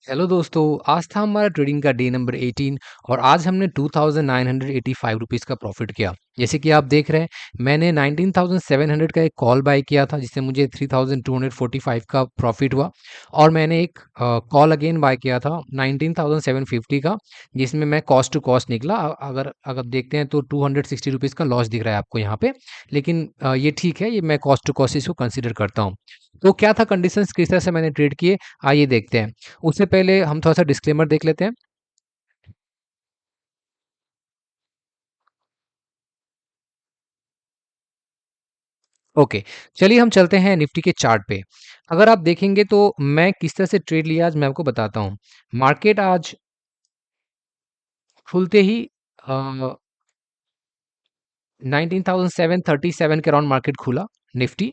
Hello दोस्तों, आज था हमारा ट्रेडिंग का डे नंबर 18 और आज हमने 2985 रुपीज़ का प्रॉफिट किया। जैसे कि आप देख रहे हैं, मैंने 19,700 का एक कॉल बाय किया था जिससे मुझे 3,245 का प्रॉफिट हुआ और मैंने एक कॉल अगेन बाय किया था 19,750 का जिसमें मैं कॉस्ट टू कॉस्ट निकला। अगर अगर देखते हैं तो 260 रुपीज़ का लॉस दिख रहा है आपको यहाँ पे, लेकिन ये ठीक है, ये मैं कॉस्ट टू कॉस्ट इसको कंसिडर करता हूँ। तो क्या था कंडीशंस, किस तरह से मैंने ट्रेड किए, आइए देखते हैं। उससे पहले हम थोड़ा-सा डिस्क्लेमर देख लेते हैं। ओके, चलिए हम चलते हैं निफ्टी के चार्ट पे। अगर आप देखेंगे तो मैं किस तरह से ट्रेड लिया आज मैं आपको बताता हूँ। मार्केट आज खुलते ही अ, 19,737 के अराउंड मार्केट खुला निफ्टी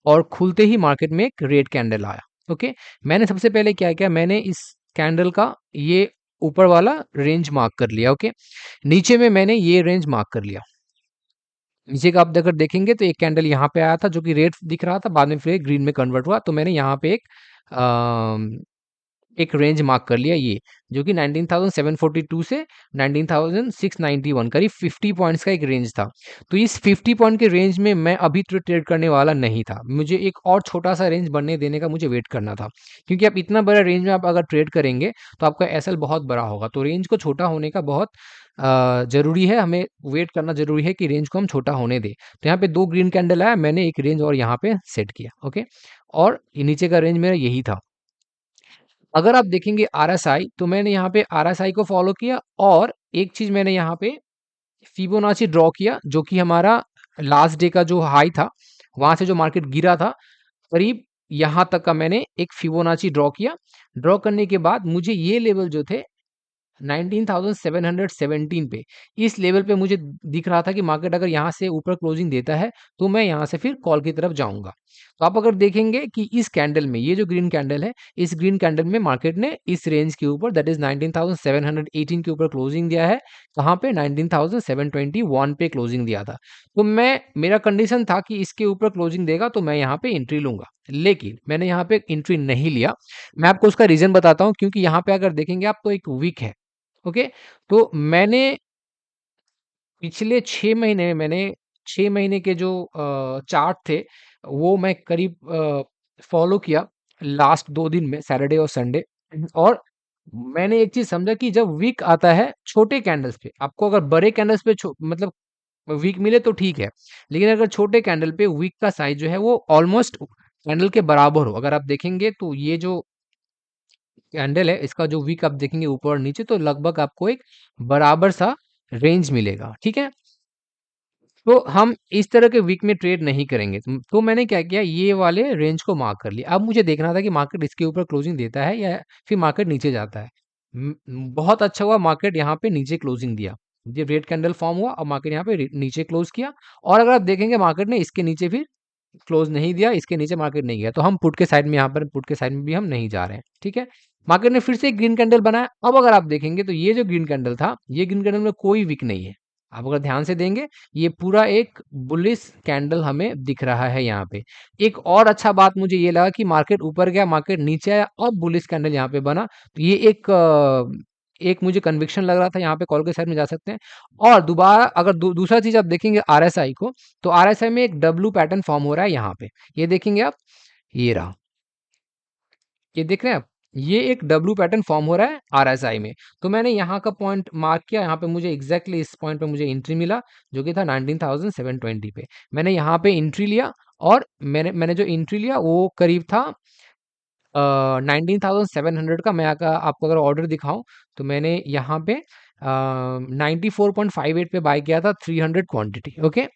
और खुलते ही मार्केट में एक रेड कैंडल आया। ओके, मैंने सबसे पहले क्या किया, मैंने इस कैंडल का ये ऊपर वाला रेंज मार्क कर लिया। ओके, नीचे में मैंने ये रेंज मार्क कर लिया। नीचे का आप अगर देखेंगे तो एक कैंडल यहाँ पे आया था जो कि रेड दिख रहा था, बाद में फिर ग्रीन में कन्वर्ट हुआ, तो मैंने यहाँ पे एक रेंज मार्क कर लिया, ये जो कि 19,742 से 19,691 करीब 50 पॉइंट्स का एक रेंज था। तो इस 50 पॉइंट के रेंज में मैं अभी तो ट्रेड करने वाला नहीं था, मुझे एक और छोटा सा रेंज बनने देने का मुझे वेट करना था, क्योंकि आप इतना बड़ा रेंज में आप अगर ट्रेड करेंगे तो आपका एसएल बहुत बड़ा होगा। तो रेंज को छोटा होने का बहुत जरूरी है, हमें वेट करना जरूरी है कि रेंज को हम छोटा होने दें। तो यहाँ पे दो ग्रीन कैंडल आया, मैंने एक रेंज और यहाँ पे सेट किया। ओके, और ये नीचे का रेंज मेरा यही था। अगर आप देखेंगे आरएसआई, तो मैंने यहाँ पे आरएसआई को फॉलो किया और एक चीज मैंने यहाँ पे फिबोनाची ड्रॉ किया, जो कि हमारा लास्ट डे का जो हाई था, वहां से जो मार्केट गिरा था करीब यहाँ तक का मैंने एक फिबोनाची ड्रॉ किया। ड्रॉ करने के बाद मुझे ये लेवल जो थे 19,717 पे, इस लेवल पे मुझे दिख रहा था कि मार्केट अगर यहाँ से ऊपर क्लोजिंग देता है तो मैं यहाँ से फिर कॉल की तरफ जाऊंगा। तो आप अगर देखेंगे कि इस कैंडल में, ये जो ग्रीन कैंडल है, इस ग्रीन कैंडल में मार्केट ने इस रेंज के ऊपर, दैट इज 19,718 के ऊपर क्लोजिंग दिया है। कहाँ पे? 19,721 पे क्लोजिंग दिया था। तो मैं, मेरा कंडीशन था कि इसके ऊपर क्लोजिंग देगा तो मैं यहाँ पे एंट्री लूंगा, लेकिन मैंने यहाँ पे एंट्री नहीं लिया। मैं आपको उसका रीजन बताता हूँ, क्योंकि यहाँ पे अगर देखेंगे आप तो एक वीक है। ओके, तो मैंने पिछले 6 महीने में, मैंने 6 महीने के जो चार्ट थे वो मैं करीब फॉलो किया लास्ट 2 दिन में, सैटरडे और संडे। और मैंने एक चीज़ समझा कि जब वीक आता है छोटे कैंडल्स पे, आपको अगर बड़े कैंडल्स पे मतलब वीक मिले तो ठीक है, लेकिन अगर छोटे कैंडल पे वीक का साइज जो है वो ऑलमोस्ट कैंडल के बराबर हो, अगर आप देखेंगे तो ये जो कैंडल है इसका जो विक आप देखेंगे ऊपर और नीचे, तो लगभग आपको एक बराबर सा रेंज मिलेगा। ठीक है, तो हम इस तरह के वीक में ट्रेड नहीं करेंगे। तो मैंने क्या किया, ये वाले रेंज को मार्क कर लिया। अब मुझे देखना था कि मार्केट इसके ऊपर क्लोजिंग देता है या फिर मार्केट नीचे जाता है। बहुत अच्छा हुआ मार्केट यहाँ पे नीचे क्लोजिंग दिया, ये रेड कैंडल फॉर्म हुआ और मार्केट यहाँ पे नीचे क्लोज किया। और अगर आप देखेंगे मार्केट ने इसके नीचे फिर क्लोज नहीं दिया, इसके नीचे मार्केट नहीं गया, तो हम पुट के साइड में, यहाँ पर पुट के साइड में भी हम नहीं जा रहे हैं। ठीक है, मार्केट ने फिर से एक ग्रीन कैंडल बनाया। अब अगर आप देखेंगे तो ये जो ग्रीन कैंडल था, ये ग्रीन कैंडल में कोई विक नहीं है। आप अगर ध्यान से देंगे, ये पूरा एक बुलिश कैंडल हमें दिख रहा है यहाँ पे। एक और अच्छा बात मुझे ये लगा कि मार्केट ऊपर गया, मार्केट नीचे आया, अब बुलिश कैंडल यहाँ पे बना, तो ये एक मुझे कन्विक्शन लग रहा था, यहाँ पे कॉल के साइड में जा सकते हैं। और दोबारा अगर दूसरा चीज आप देखेंगे आरएसआई को, तो आरएसआई में एक डब्ल्यू पैटर्न फॉर्म हो रहा है यहाँ पे, ये देखेंगे आप, ये रहा, ये देख रहे हैं आप, ये एक डब्ल्यू पैटर्न फॉर्म हो रहा है आरएसआई में। तो मैंने यहाँ का पॉइंट मार्क किया, यहाँ पे मुझे एग्जैक्टली इस पॉइंट पे मुझे एंट्री मिला, जो कि था 19,720 पे। मैंने यहाँ पे एंट्री लिया और मैंने मैंने जो एंट्री लिया वो करीब था 19,700 का। मैं आपको अगर ऑर्डर दिखाऊं तो मैंने यहाँ पे 94.58 पे बाय किया था, 300 क्वांटिटी। ओके,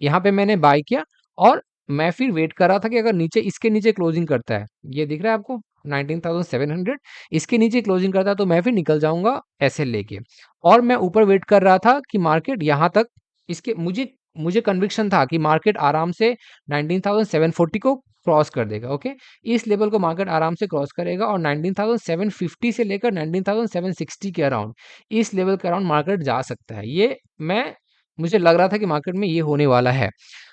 यहाँ पे मैंने बाय किया और मैं फिर वेट कर रहा था कि अगर नीचे, इसके नीचे क्लोजिंग करता है, ये दिख रहा है आपको 19,700, इसके नीचे क्लोजिंग करता है तो मैं फिर निकल जाऊंगा एसएल लेके। और मैं ऊपर वेट कर रहा था कि मार्केट यहाँ तक, इसके मुझे मुझे कन्विक्शन था कि मार्केट आराम से 19,740 को क्रॉस कर देगा। ओके, इस लेवल को मार्केट आराम से क्रॉस करेगा और 19,750 से लेकर 19,760 के अराउंड, इस लेवल के अराउंड मार्केट जा सकता है। ये मैं, मुझे लग रहा था कि मार्केट में ये होने वाला है,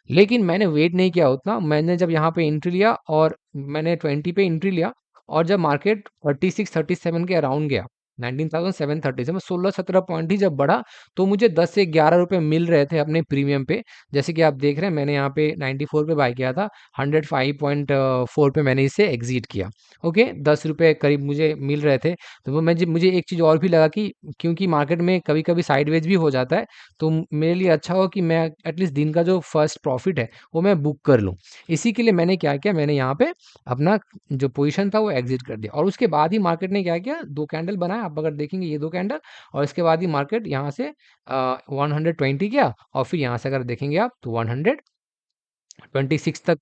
लेकिन मैंने वेट नहीं किया उतना। मैंने जब यहाँ पे एंट्री लिया और मैंने 20 पे एंट्री लिया और जब मार्केट 36-37 के अराउंड गया, 19,730 से मैं 16-17 पॉइंट ही जब बढ़ा, तो मुझे 10 से 11 रुपए मिल रहे थे अपने प्रीमियम पे। जैसे कि आप देख रहे हैं, मैंने यहाँ पे 94 पे बाय किया था, 105.4 पे मैंने इसे एग्जिट किया। ओके, 10 रुपए करीब मुझे मिल रहे थे। तो वो मुझे एक चीज़ और भी लगा कि क्योंकि मार्केट में कभी-कभी साइडवेज भी हो जाता है, तो मेरे लिए अच्छा हो कि मैं एटलीस्ट दिन का जो फर्स्ट प्रॉफिट है, वो मैं बुक कर लूँ। इसी के लिए मैंने क्या किया, मैंने यहाँ पे अपना जो पोजीशन था वो एग्जिट कर दिया, और उसके बाद ही मार्केट ने क्या किया, 2 कैंडल बनाया। आप अगर देखेंगे ये 2 कैंडल, और इसके बाद ही मार्केट यहाँ से 120 गया, और फिर यहाँ से अगर देखेंगे आप तो 126 तक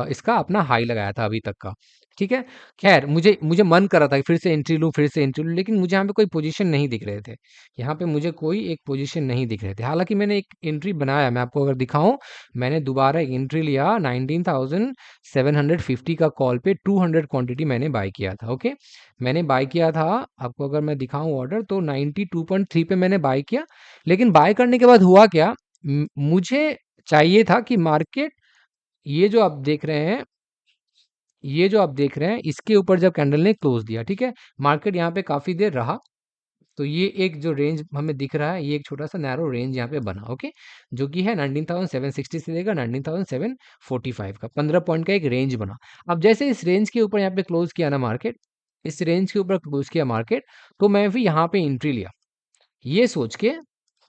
इसका अपना हाई लगाया था अभी तक का। ठीक है? ख़ैर, मुझे मुझे मन कर रहा था कि फिर से एंट्री लूँ, लेकिन मुझे यहाँ पे कोई पोज़ीशन नहीं दिख रहे थे। यहाँ पे मुझे कोई एक पोज़ीशन नहीं दिख रहे थे। हालाँकि मैंने एक एंट्री बनाया, मैं आपको अगर दिखाऊँ, मैंने दोबारा एक एंट्री लिया 19,750 का कॉल पे 200 क्वांटिटी मैंने बाय किया था, ओके? मैंने बाय किया था, आपको अगर मैं दिखाऊँ ऑर्डर, तो 92.3 पे मैंने बाय किया, लेकिन बाय करने के बाद हुआ क्या, मुझे चाहिए था कि मार्केट ये जो आप देख रहे हैं ये जो आप देख रहे हैं, इसके ऊपर जब कैंडल ने क्लोज दिया, ठीक है, मार्केट यहाँ पे काफी देर रहा, तो ये एक जो रेंज हमें दिख रहा है, ये एक छोटा सा नैरो रेंज यहाँ पे बना, ओके, जो कि है 19,760 से लेकर 19,745 का 15 पॉइंट का एक रेंज बना। अब जैसे इस रेंज के ऊपर यहाँ पे क्लोज किया ना मार्केट, इस रेंज के ऊपर क्लोज किया मार्केट, तो मैं भी यहाँ पे एंट्री लिया, ये सोच के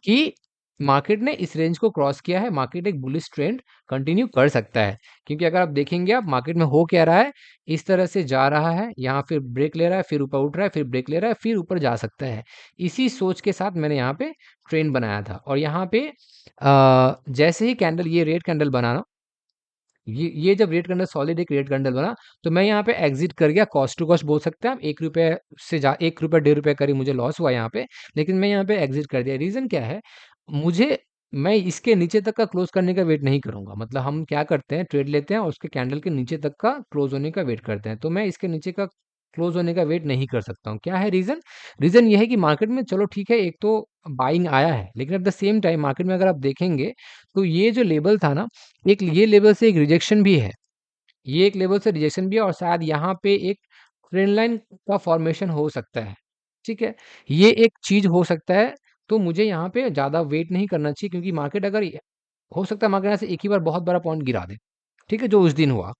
कि मार्केट ने इस रेंज को क्रॉस किया है, मार्केट एक बुलिश ट्रेंड कंटिन्यू कर सकता है। क्योंकि अगर आप देखेंगे, आप मार्केट में हो क्या रहा है, इस तरह से जा रहा है, यहाँ फिर ब्रेक ले रहा है, फिर ऊपर उठ रहा है, फिर ब्रेक ले रहा है, फिर ऊपर जा सकता है। इसी सोच के साथ मैंने यहाँ पे ट्रेंड बनाया था, और यहाँ पे जैसे ही कैंडल, ये रेड कैंडल बना ना, ये जब रेड कैंडल, सॉलिड एक रेड कैंडल बना, तो मैं यहाँ पे एग्जिट कर गया, कॉस्ट टू कॉस्ट बोल सकते हैं आप। 1 रुपये से 1 रुपये 1.5 रुपये करीब मुझे लॉस हुआ यहाँ पे, लेकिन मैं यहाँ पे एग्जिट कर दिया। रीजन क्या है, मुझे मैं इसके नीचे तक का क्लोज करने का वेट नहीं करूंगा। मतलब हम क्या करते हैं, ट्रेड लेते हैं और उसके कैंडल के नीचे तक का क्लोज होने का वेट करते हैं, तो मैं इसके नीचे का क्लोज होने का वेट नहीं कर सकता हूँ। क्या है रीजन, रीजन ये है कि मार्केट में, चलो ठीक है, एक तो बाइंग आया है, लेकिन at the same time market में अगर आप देखेंगे, तो ये जो लेवल था ना, एक ये लेवल से एक रिजेक्शन भी है, ये एक लेवल से रिजेक्शन भी है, और शायद यहाँ पे एक ट्रेंड लाइन का फॉर्मेशन हो सकता है। ठीक है, ये एक चीज हो सकता है। तो मुझे यहाँ पे ज्यादा वेट नहीं करना चाहिए, क्योंकि मार्केट अगर हो सकता है मार्केट यहाँ से एक ही बार बहुत बड़ा पॉइंट गिरा दे, ठीक है, जो उस दिन हुआ,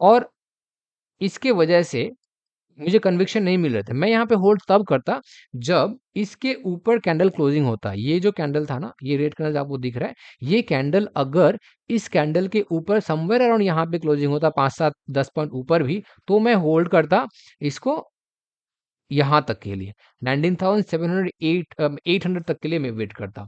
और इसके वजह से मुझे कन्विक्शन नहीं मिल रहे थे। मैं यहाँ पे होल्ड तब करता जब इसके ऊपर कैंडल क्लोजिंग होता। ये जो कैंडल था ना, ये रेड कैंडल आपको दिख रहा है, ये कैंडल अगर इस कैंडल के ऊपर समवेयर अराउंड यहाँ पे क्लोजिंग होता, 5-7-10 पॉइंट ऊपर भी, तो मैं होल्ड करता इसको यहाँ तक के लिए, 19,708 तक के लिए मैं वेट करता।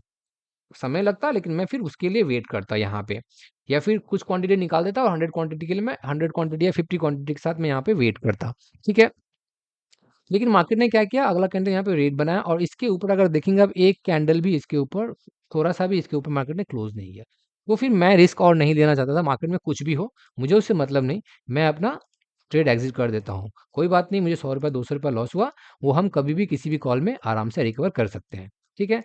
समय लगता, लेकिन मैं फिर उसके लिए वेट करता यहाँ पे, या फिर कुछ क्वांटिटी निकाल देता, और 100 क्वांटिटी के लिए मैं 100 क्वांटिटी या 50 क्वांटिटी के साथ मैं यहाँ पे वेट करता। ठीक है, लेकिन मार्केट ने क्या किया, अगला कैंडल यहाँ पे रेड बनाया, और इसके ऊपर अगर देखेंगे आप, एक कैंडल भी इसके ऊपर, थोड़ा सा भी इसके ऊपर मार्केट ने क्लोज नहीं किया। तो फिर मैं रिस्क और नहीं लेना चाहता था, मार्केट में कुछ भी हो, मुझे उससे मतलब नहीं, मैं अपना ट्रेड एग्जिट कर देता हूँ। कोई बात नहीं, मुझे 100 रुपये 200 रुपये लॉस हुआ, वो हम कभी भी किसी भी कॉल में आराम से रिकवर कर सकते हैं। ठीक है,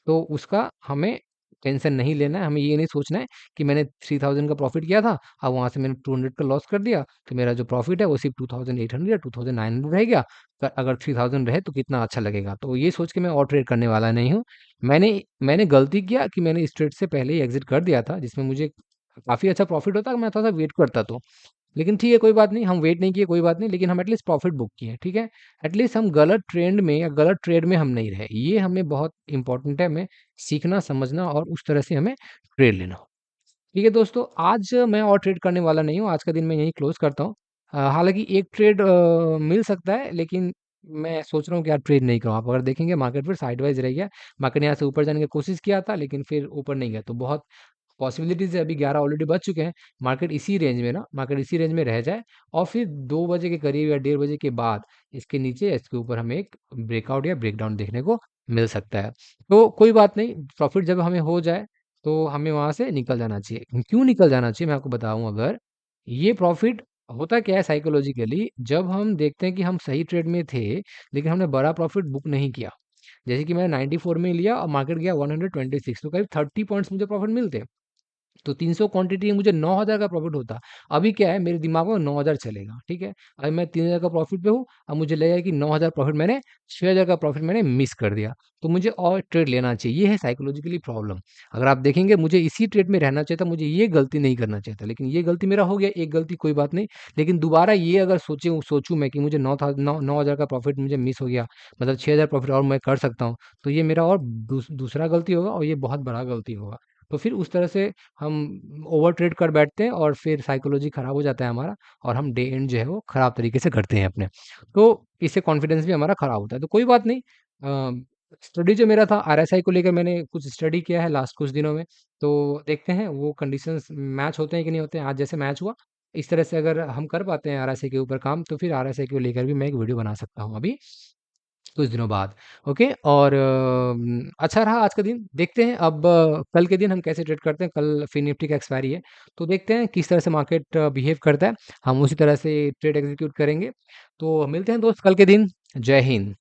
तो उसका हमें टेंशन नहीं लेना है, हमें ये नहीं सोचना है कि मैंने 3000 का प्रॉफिट किया था, अब वहाँ से मैंने 200 का लॉस कर दिया, तो मेरा जो प्रॉफिट है वो सिर्फ 2800 या 2900 रह गया। अगर 3000 रहे तो कितना अच्छा लगेगा। तो ये सोच के मैं और ट्रेड करने वाला नहीं हूँ। मैंने मैंने गलती किया कि मैंने इस ट्रेड से पहले ही एग्जिट कर दिया था, जिसमें मुझे काफ़ी अच्छा प्रॉफिट होता, मैं थोड़ा सा वेट करता तो। लेकिन ठीक है, कोई बात नहीं, हम वेट नहीं किए, कोई बात नहीं, लेकिन हम एटलीस्ट प्रॉफिट बुक किए, ठीक है। एटलीस्ट हम गलत ट्रेंड में या गलत ट्रेड में हम नहीं रहे, ये हमें बहुत इंपॉर्टेंट है, हमें सीखना, समझना, और उस तरह से हमें ट्रेड लेना। ठीक है दोस्तों, आज मैं और ट्रेड करने वाला नहीं हूँ, आज का दिन मैं यहीं क्लोज करता हूँ। हालांकि एक ट्रेड मिल सकता है, लेकिन मैं सोच रहा हूँ कि यार ट्रेड नहीं करूँ। आप अगर देखेंगे, मार्केट फिर साइडवाइज रह गया, मार्केट ने यहाँ से ऊपर जाने की कोशिश किया था, लेकिन फिर ऊपर नहीं गया, तो बहुत पॉसिबिलिटीज है। अभी 11 ऑलरेडी बज चुके हैं, मार्केट इसी रेंज में रह जाए, और फिर 2 बजे के करीब या 1:30 बजे के बाद इसके नीचे या इसके ऊपर हमें एक ब्रेकआउट या ब्रेकडाउन देखने को मिल सकता है। तो कोई बात नहीं, प्रॉफिट जब हमें हो जाए, तो हमें वहां से निकल जाना चाहिए। क्यों निकल जाना चाहिए, मैं आपको बताऊं। अगर ये प्रॉफिट होता क्या है साइकोलॉजिकली, जब हम देखते हैं कि हम सही ट्रेड में थे, लेकिन हमने बड़ा प्रॉफिट बुक नहीं किया, जैसे कि मैंने 94 में लिया और मार्केट गया 126, तो करीब 30 पॉइंट्स मुझे प्रॉफिट मिलते। तो 300 क्वांटिटी में मुझे 9,000 का प्रॉफ़िट होता। अभी क्या है मेरे दिमाग में 9,000 चलेगा, ठीक है? अभी मैं 3,000 का प्रॉफ़िट पे हूँ, अब मुझे लगेगा कि 9,000 प्रॉफ़िट मैंने 6,000 का प्रॉफ़िट मैंने मिस कर दिया, तो मुझे और ट्रेड लेना चाहिए। ये है साइकोलॉजिकली प्रॉब्लम। अगर आप देखेंगे मुझे इसी ट्रेड में रहना चाहिए था, मुझे ये गलती नहीं करना चाहिए था, लेकिन ये गलती मेरा हो गया, एक गलती कोई बात नहीं। लेकिन दोबारा ये अगर सोचूँ मैं कि मुझे 9,000 का प्रॉफ़िट मुझे मिस हो गया, मतलब 6,000 प्रॉफ़िट और मैं कर सकता हूँ, तो ये मेरा और दूसरा गलती होगा और ये बहुत बड़ा गलती होगा। तो फिर उस तरह से हम ओवर ट्रेड कर बैठते हैं और फिर साइकोलॉजी खराब हो जाता है हमारा और हम डे एंड जो है वो खराब तरीके से करते हैं अपने। तो इससे कॉन्फिडेंस भी हमारा खराब होता है। तो कोई बात नहीं, स्टडी जो मेरा था आरएसआई को लेकर मैंने कुछ स्टडी किया है लास्ट कुछ दिनों में। तो देखते हैं वो कंडीशंस मैच होते हैं कि नहीं होते हैं। आज जैसे मैच हुआ, इस तरह से अगर हम कर पाते हैं आरएसआई के ऊपर काम, तो फिर आरएसआई को लेकर भी मैं एक वीडियो बना सकता हूँ अभी कुछ दिनों बाद। ओके, और अच्छा रहा आज का दिन। देखते हैं अब कल के दिन हम कैसे ट्रेड करते हैं। कल फिन निफ्टी का एक्सपायरी है, तो देखते हैं किस तरह से मार्केट बिहेव करता है। हम उसी तरह से ट्रेड एग्जीक्यूट करेंगे। तो मिलते हैं दोस्त कल के दिन। जय हिंद।